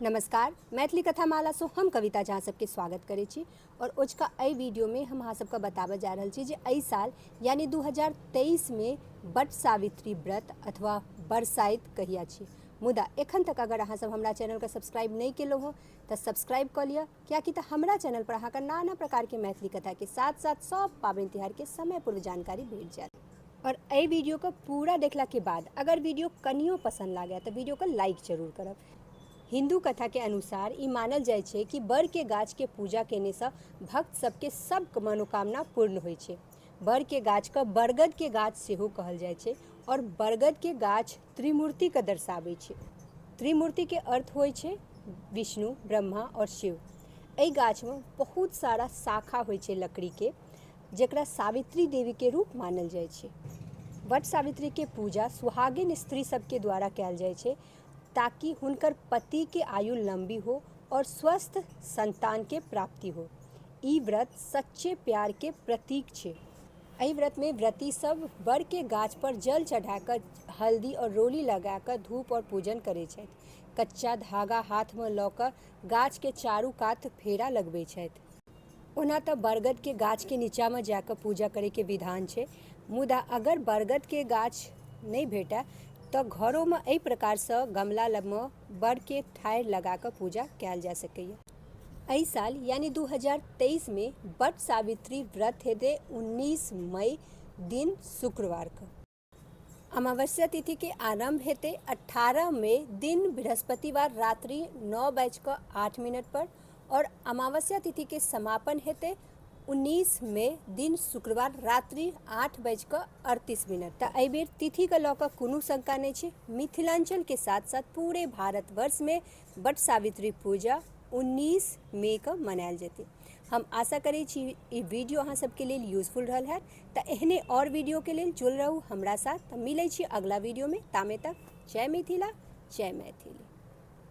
नमस्कार, मैथिली कथा माला से हम कविता जहाँ सबके स्वागत करे छी। और ओजका एहि वीडियो में हम अहाँ सबके बताबे जा रहल छी जे एहि साल यानी 2023 में बट सावित्री व्रत अथवा बरसाइत कहिया छी। मुदा एखन तक अगर अहाँ सब हमरा चैनल के सब्सक्राइब नहीं केलो हो तो सब्सक्राइब कर लिया, कियाकि तो हमरा चैनल पर अहाँ के नाना प्रकार के मैथिली कथा के साथ साथ सब पाबनि तिहार के समय पूर्व जानकारी भेट जाए। और एहि वीडियो को पूरा देखला के बाद अगर वीडियो कनियो पसंद लागे तो वीडियो को लाइक जरूर करब। हिंदू कथा के अनुसार ई मानल जाय छै कि बर के गाछ के पूजा केने से भक्त सबके सब मनोकामना पूर्ण होइ छै। बर के गाछ के बरगद के गाछ सेहो कहल जाय छै और बरगद के गाछ त्रिमूर्ति के दर्शाबै छै। त्रिमूर्ति के अर्थ होइ छै विष्णु, ब्रह्मा और शिव। एहि गाछ में बहुत सारा शाखा होइ छै लकड़ी के, जेकरा सावित्री देवी के रूप मानल जाय छै। वट सावित्री के पूजा सुहागिन स्त्री सबके द्वारा कयल जाय छै ताकि हुनकर पति के आयु लंबी हो और स्वस्थ संतान के प्राप्ति हो। ई व्रत सच्चे प्यार के प्रतीक छे। एहि व्रत में व्रती सब बर के गाछ पर जल चढ़ाकर हल्दी और रोली लगाकर धूप और पूजन करे छथि। कच्चा धागा हाथ में लऽ कऽ गाछ के चारू कात फेरा लगबै छथि। ओना तो बरगद के गाछ के नीचा में जाकर पूजा करे के विधान छे, मुदा अगर बरगद के गाछ नहीं भेटा तो घरों में एहि प्रकार से गमला में बर के ठाढ़ि लगा कर पूजा कयल जा सकैए। एहि साल यानी 2023 में बट सावित्री व्रत हेतै 19 मई दिन शुक्रवार को। अमावस्या तिथि के आरंभ हेतै 18 मई दिन बृहस्पतिवार रात्रि 9:08 पर और अमावस्या तिथि के समापन हेतै 19 मई दिन शुक्रवार रात्रि 8:38। तो एहि बेर तिथि के लऽ कऽ कोनो शंका नहीं छै। मिथिलांचल के साथ साथ पूरे भारतवर्ष में बट सावित्री पूजा 19 मई को मनायल जेतै। हम आशा करै छी ई वीडियो अहाँ सबके लेल यूजफुल रहल है। तो एहने और वीडियो के लेल जुड़ रहू हमरा साथ। तो मिलै छी अगला वीडियो में। तामे तक जय मिथिला, जय मैथिली।